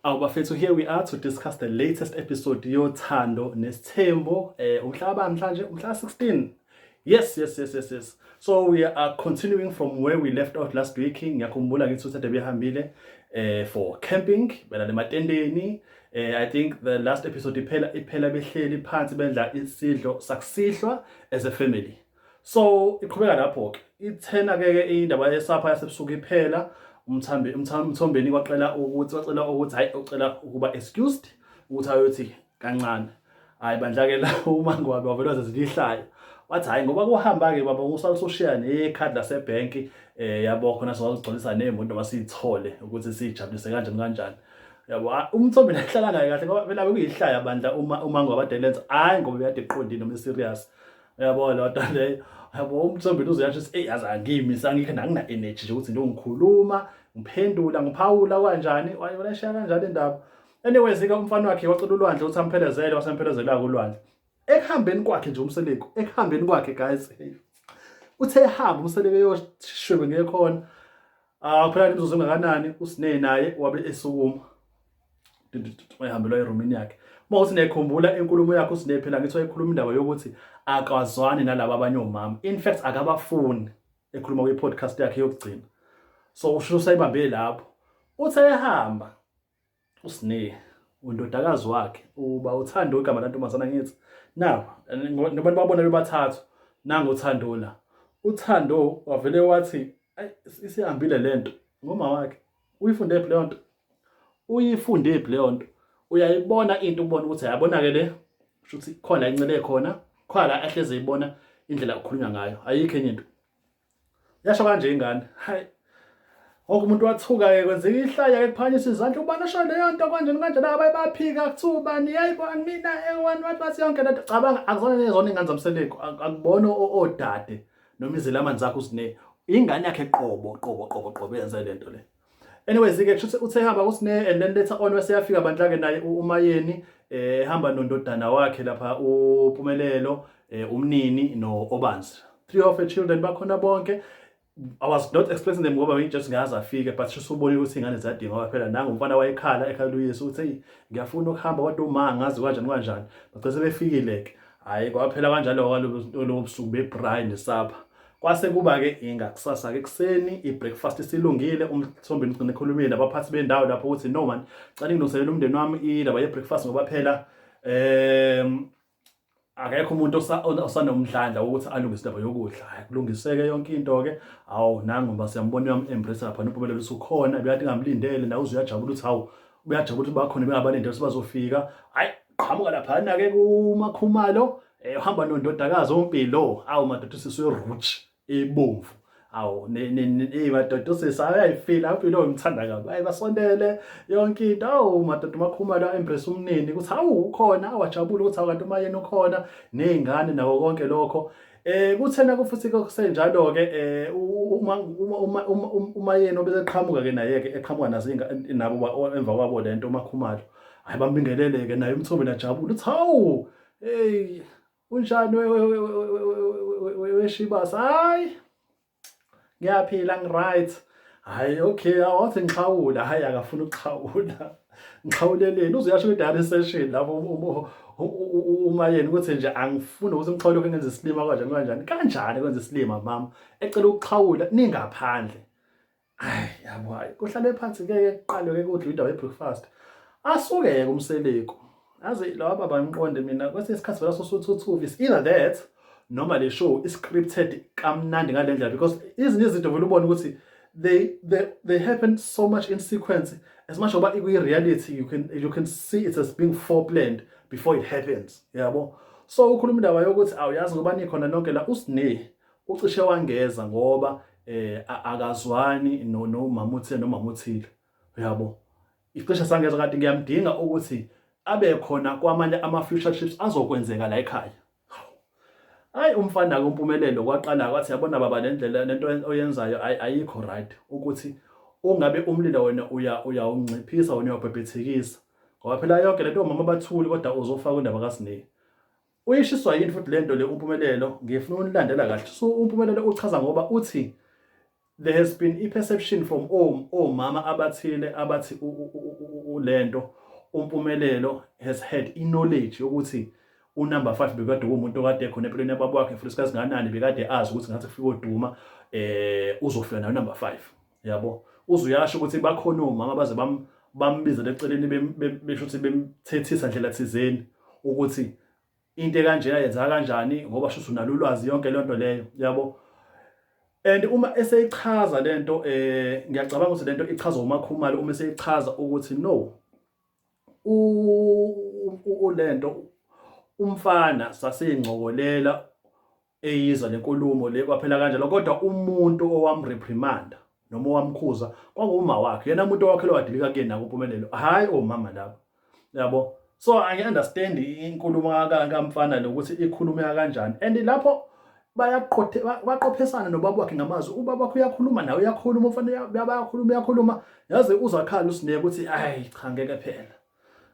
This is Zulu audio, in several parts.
Bafethu, here we are to discuss the latest episode yoThando Nesithembu. Umhla namhlanje umhla 16. Yes. So we are continuing from where we left off last week. Ngiyakhumbula ngithi uThando behambile for camping bela lematendeni. I think the last episode iphela behleli phansi bendla isidlo sakusihlwa as a family. So iqhubeka lapho ke. Ithena ke indaba yesapha yasebusuku iphela. Umthombeni wacela ukuthi hayi ucela ukuba excused ukuthi ayothi kancane hayi bandla ke la umango wabe wavela zezilihlayo wathi hayi ngoba kuhamba ke baba usashare nekhadi lasebhenki yabo khona sizogcolisa nemoto masithole ukuthi sijabulise kanjani yabo umthombeni ehlala ngaye kahle ngoba phela kuyihlaya bandla umango wabadelenza hayi ngoba uyade eqondile noma serious yabo lo nto leyo yabo umthombeni uziyasho ukuthi yazi angimi sangikho ngina energy nje ukuthi ngikhuluma ngiphendula ngiphawula kanjani wayeshaya kanjani indaba anyways ke umfana wakhe wacela ulwandle uthi amphelezele wasemphelezelwa kulwandle ekuhambeni kwakhe nje umseleko ekuhambeni kwakhe guys uthe ehamba umseleko eyoshwebe ngekhona kuphela imizuzu engakanani usine naye wabe esukuma wayehambelwa erumini yakhe mawuthi nekhumbula inkulumo yakhe usine phela ngithi wayekhuluma indaba yokuthi akwazwani nalabo abanye omama in fact akabafuni ekhuluma kwi podcast yakhe yokugcina. So usho sayibambe lapho uthe ehamba usine undodakazi wakhe uba uThando igama lantombazana ngithi now ngoba babona bebathathu nanga uThando la uThando wavele wathi isihambile lento ngoma wakhe uyifunde ephi leyo nto uyifunde ephi leyo nto uyayibona into ubona ukuthi yabona ke le futhi khona incele khona khwala ahleze ibona indlela okukhulunywa ngayo ayikho enye into yasho kanje ingane hayi wonke umuntu wathuka ke kwenzeka ihlaya ke kuphanyisa izandla ubani asho leyo nto kanjani abayiphika kuthubani yayibona mina ewani wathi yonke lento cabanga akuzona nezona ingane zamseleko akubona odade noma izile amanzi zakho usine ingane yakhe qobo yenza lento le. Anyways ke kusho uthe hamba usine and then later on wase yafika bandla ke naye uMayeni ehamba nondodana wakhe lapha uPhumelelo umnini no Obanzi 3 of the children bakhona bonke. I was not expecting them ngoba just ngaze afike but usubona ukuthi ingane ziyadinga ngoba phela nanga umfana wayekhala ekhaya uYesu uthi hey ngiyafuna ukuhamba kodwa uma ngazi kanjani bagcese befikile ke hayi kwaphela kanjalo kwalobo busuku bebrayi nesapha kwase kuba ke ingakusasa ke ekseni ibreakfast isilungile umthombeni ugcine ekhulumile nabaphathi bendawo lapho ukuthi no man cela ngilungiselele umndeni wami indaba yebreakfast ngoba phela akekho umuntu osanomdlandla ukuthi alungise indaba yokudla kulungiseke yonke into ke awu nangu ngoba siyambona uyam-embrace lapha noPhumelelo usukhona bekade ngamlindele nawe uzuyajabula ukuthi hawu uyajabula ukuthi bakhona bengabalindele bazofika hayi qhamuka lapha na ke kuMakhumalo uhamba nondodakazi oMpilo awu madoda sisiwe ruch ebomvu awu madoda sesayayifila uMpilo ngimthanda kabi hayi basondele yonke into awu madoda uMakhumalo embrace umnini ukuthi hawu ukhona awajabula ukuthi akanti uMayeni ukhona nezingane nawo konke lokho kuthena kufuthi kusenjalo ke uMayeni obeseqhamuka ke naye ke eqhamuka nabo emva kwabo lento uMakhumalo hayi bambingelele ke naye umthombe najabula uthi hawu hey unjani weshibasa hayi ngiyaphila ngiright hayi okay awathi ngikhawula hayi akafuna ukukhawula ngikhawuleleni uzuyasho kwi-diary session lapho uMayeni ukuthi nje angifuni ukuthi ngikhawule ngenze isilima kanjani kwenza isilima mama ecela ukukhawula ningaphandle hayi yabo hayi kuhlale phansi ke kuqalwe ke kudla indaba yebreakfast asuke umseleko aze lawa baba ngiqonde mina kwesinye isikhathi vela sosuthuthuva is either that noma le show is scripted kamnandi ngalendlela because izinto izinto vele ubone ukuthi they happen so much in sequence as much about reality you can see it as being foreplanned before it happens yabo. So ukhuluma indaba yokuthi awuyazi ngoba nikhona nonke la usine ucishe wangeza ngoba akazwani noMamuthe noMamuthile yabo. Icishe sangeza kanti ngiyamdinga ukuthi abe khona kwamanye ama-future trips azokwenzeka la ekhaya. Hayi umfana kuMpumelelo kwaqala kwathi yabona baba lendlela lento oyenzayo ayikho right ukuthi ungabe umlilo wena uyaunqiphisa wena uyabhebhethekisa ngoba phela yonke lento omama bathuli kodwa uzofaka indaba kaSine uyishiswa yini futhi lento le uMpumelelo ngifuna unilandela kahle so uMpumelelo uchaza ngoba uthi there has been i-perception from omama abathile abathi lento uMpumelelo has had i-knowledge yokuthi unumber 5 bekade kuwumuntu okade khona empilweni yababa wakhe futhi isikhathi singanani bekade azi ukuthi ngathi kufika oduma uzofika nayo number 5 yabo uzuyasho ukuthi bakhona omama baze bambiza leceleni besho ukuthi bemthethisa ndlela thizeni ukuthi into kanjena yenza kanjani ngoba sho unalo ulwazi yonke lento leyo yabo. And uma eseyichaza lento ngiyacabanga ukuthi lento ichazwa uMakhumalo uma eseyichaza ukuthi no lento umfana saseyingcokolela eyizwa lenkulumo le kwaphela kanjalo kodwa umuntu owamreprimanda noma owamkhuza kwakuma wakhe yena umuntu wakhe lo wadilika kuyena kuMpumelelo hayi omama lapho yabo. So I understand inkulumo kaMfana lokuthi ikhulumeka kanjani and lapho baqophisana nobaba wakhe ngamazwi ubaba wakhe uyakhuluma nawe uyakhuluma umfana uyakhuluma yaze uzakhala uSineke ukuthi hayi cha ngeke phela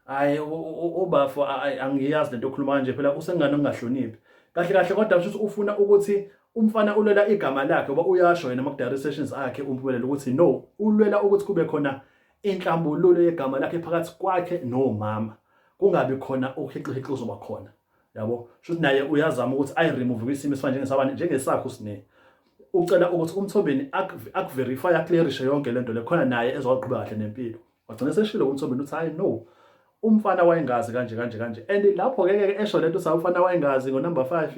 hayi ubafo angiyazi lento okhuluma kanje phela usengane ongahloniphi kahle kahle kodwa futhi ufuna ukuthi umfana ulwela igama lakhe ngoba uyasho yena ama sessions akhe uMpumelelo ukuthi no ulwela ukuthi kube khona inhlambululo yegama lakhe phakathi kwakhe nomama kungabi khona uhiqhiqhi uzoba khona yabo. Shothi naye uyazama ukuthi ayiremove kwisimo esifana njengesakho uSineke ucela ukuthi uMthombeni akuverify aclarishe yonke lento le khona naye ezoqhubeka kahle nempilo wagcina seshilo uMthombeni uthi hayi no umfana wayengazi kanje and lapho ke esho lento sawufana wayengazi ngo number 5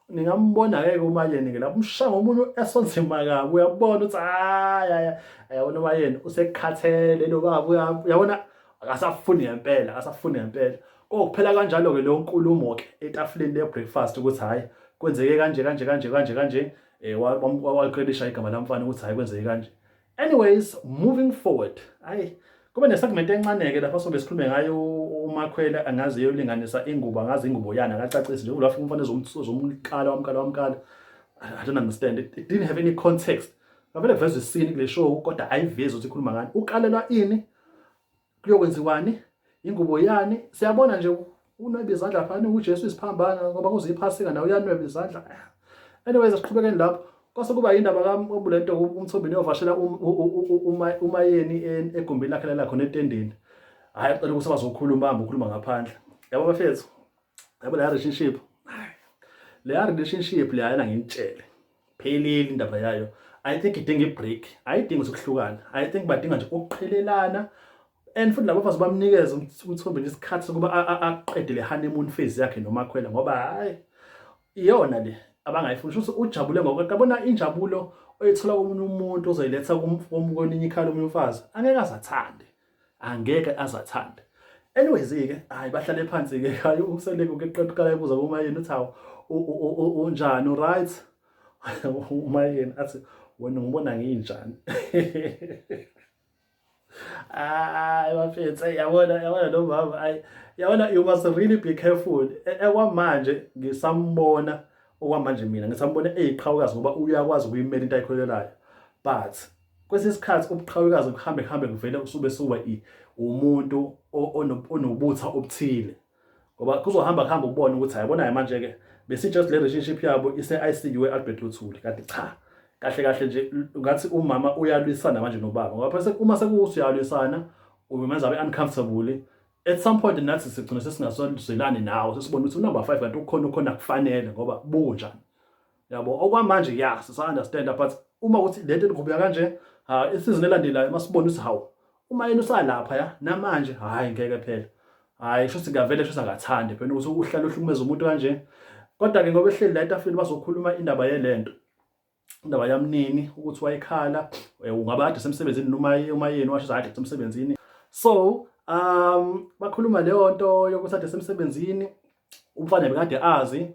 ningambona ke uMayeni ke lapho umshanga umuntu esonzima kabi uyabona ukuthi hayi ayabona uMayeni usekhathele lo baba uyabona akasafuni ngempela kokuphela kanjalo ke lo nkulumo ke etafuleni le breakfast ukuthi hayi kwenzeke kanje waqedisha igama lamfana ukuthi hayi kwenzeke kanje. Anyways, moving forward hayi kube nesegment encane ke lapha sobe sikhulume ngayo uMakhwela angazi yolinganisa ingubo angazi ingubo yana akacacisi nje ulafika umfana wamkala I don't understand it didn't have any context ngavele veze scene kule show kodwa ayivezi ukuthi ikhuluma ngani uqalelwa ini kuyokwenziwani ingubo yani siyabona nje unwebe izandla phana uJesu isiphambana ngoba kuziphasika nawe uyanwebe izandla. Anyways asiqhubekeni lapho kwase kuba indaba kaMbulento uMthombeni ovashela uMayeni egumbini lakhe la khona etendeni hayi cela ukuthi bazokhuluma ukhuluma ngaphandle yabo bafethu yabo la relationship le yana ngintshele phelile indaba yayo. I think idinga ibreak ayidingi ukuhlukana I think badinga nje ukuqhelelana and futhi labo bafazi bamnikeza uMthombeni isikhathi sokuba aqede le honeymoon phase yakhe noMakhwela ngoba hayi iyona le abangayifuni ukuthi ujabule ngokubona injabulo oyithola komunye umuntu ozoyiletha komunye ikhaya lomunye umfazi angeke azathande. Anyways ke hayi bahlale phansi ke hayi uSeleke ukeqeqela ebuza kuMayeni uthi hawo unjani right uMayeni athi wena ngibona nginjani bafethu yabona lo baba yabona you must really be careful ekwamanje ngisambona okwamanje mina ngisambona eyiqhawukazi ngoba uyakwazi ukuyimela into ayikholelayo but kwesisikhathi ubuqhawukazi kuhambe kuvele usube suba umuntu onobutha obuthile ngoba kuzohamba ubone ukuthi hayibona manje ke bese just le relationship yabo ise-ICU eAlbert Luthuli kanti cha kahle nje ngathi umama uyalwisana manje nobaba ngoba phela uma sekuusuyalwisana umenza abe uncomfortable at some point nathi sigcina sesingasozwelani nawo sesibona ukuthi number 5 kanti ukhona kufanele ngoba bunjani yabo okwamanje sa understand but uma uthi lento iqhubeka kanje isizini elandelayo masibona ukuthi hawo uma yena usalapha namanje hayi ngeke phela hayi sho singavele sho sangathandi phela ukuthi uhlala uhlukumeza umuntu kanje kodwa ke ngoba ehleli la etafuleni bazokhuluma indaba yelento indaba yamnini ukuthi wayekhala ungaba kade semsebenzini noma uMayeni washo zakhe semsebenzini so bakhuluma leyo nto yokuthi ade semsebenzini umfana bekade azi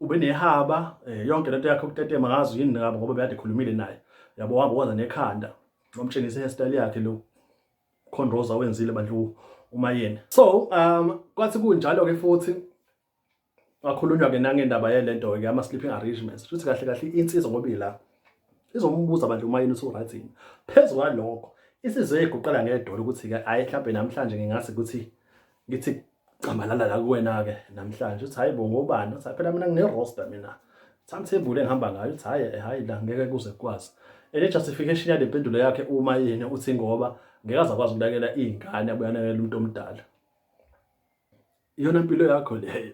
ube nehaba yonke lento yakhe ukutetema ngazi yini ngabo ngoba bekade khulumile naye yabo wahamba wenza nekhanda ngomtshengisa hairstyle yakhe lo Khonroza wenzile bandlu uMayeni. So kwathi kunjalo ke futhi wakhulunywa ke nangendaba yelento ke ama sleeping arrangements futhi kahle insizwa ngoba ila izombuza bandlu uMayeni uthi right yini phezulu kwalokho isizwe egoqela ngedolo ukuthi ke ayi mhlambe namhlanje ngingase ukuthi ngithi cambalala la kuwena ke namhlanje uthi hayibo ngobani uthi phela mina ngine roster mina timetable engihamba ngayo uthi hayi la ngeke kuze kwazi and justification yale mpendulo yakhe uma yena uthi ngoba ngeke aze akwazi ukunakela izingane abuye anakele umuntu omdala. Iyona impilo yakho leyo.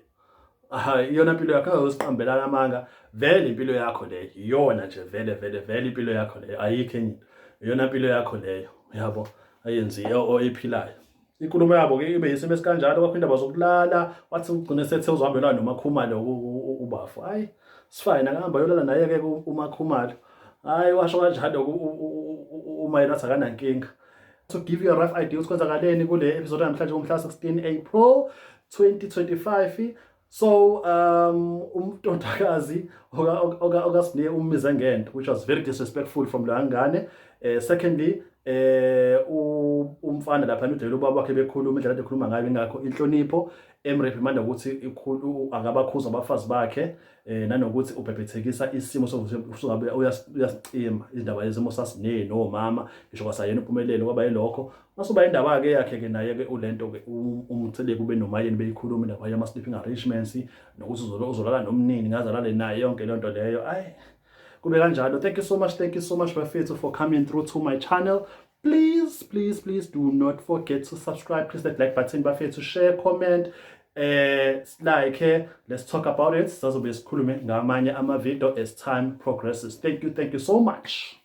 Iyona impilo yakho awusiqambelana amanga, vele impilo yakho leyo. Iyona nje vele impilo yakho leyo. Ayikho enye. Iyona impilo yakho leyo. Yabo ayenziyo oyiphilayo. Inkulumo yabo ke ibe yisimo esikanjalo kwakho indaba zokulala, wathi ugcine sethe uzohambelana noMakhumalo ubafu. Hayi, sifine akahamba yolala naye ke uMakhumalo. Hayi washo kanjalo uMayela athi akanankinga. To give you a rough idea ukwenzakaleni kule episode namhlanje ngomhla 16 April 2025. So uMtondakazi okasine umize ngento, which was very disrespectful from Langane. Secondly, umfana lapha udele ubaba wakhe bekhuluma indlela ekhuluma ngayo ingakho inhlonipho, emreprimanda ukuthi akabakhuza abafazi bakhe, nanokuthi ubhebhethekisa isimo sokuthi uyasicima izindaba yezimo sasine nomama ngisho kwasayena uPhumelelo kwaba yilokho. Masuba indaba ke yakhe ke naye ke ulento ke umthele kube nomayeni beyikhuluma indaba yama sleeping arrangements nokuthi uzolala nomnini ngazalale naye yonke lento leyo. Ayi kube kanjalo. Thank you so much bafethu for coming through to my channel. Please do not forget to subscribe, press that like button bafethu, share, comment, like, let's talk about it. Sizobe sikhulume ngamanye ama video as time progresses. Thank you so much.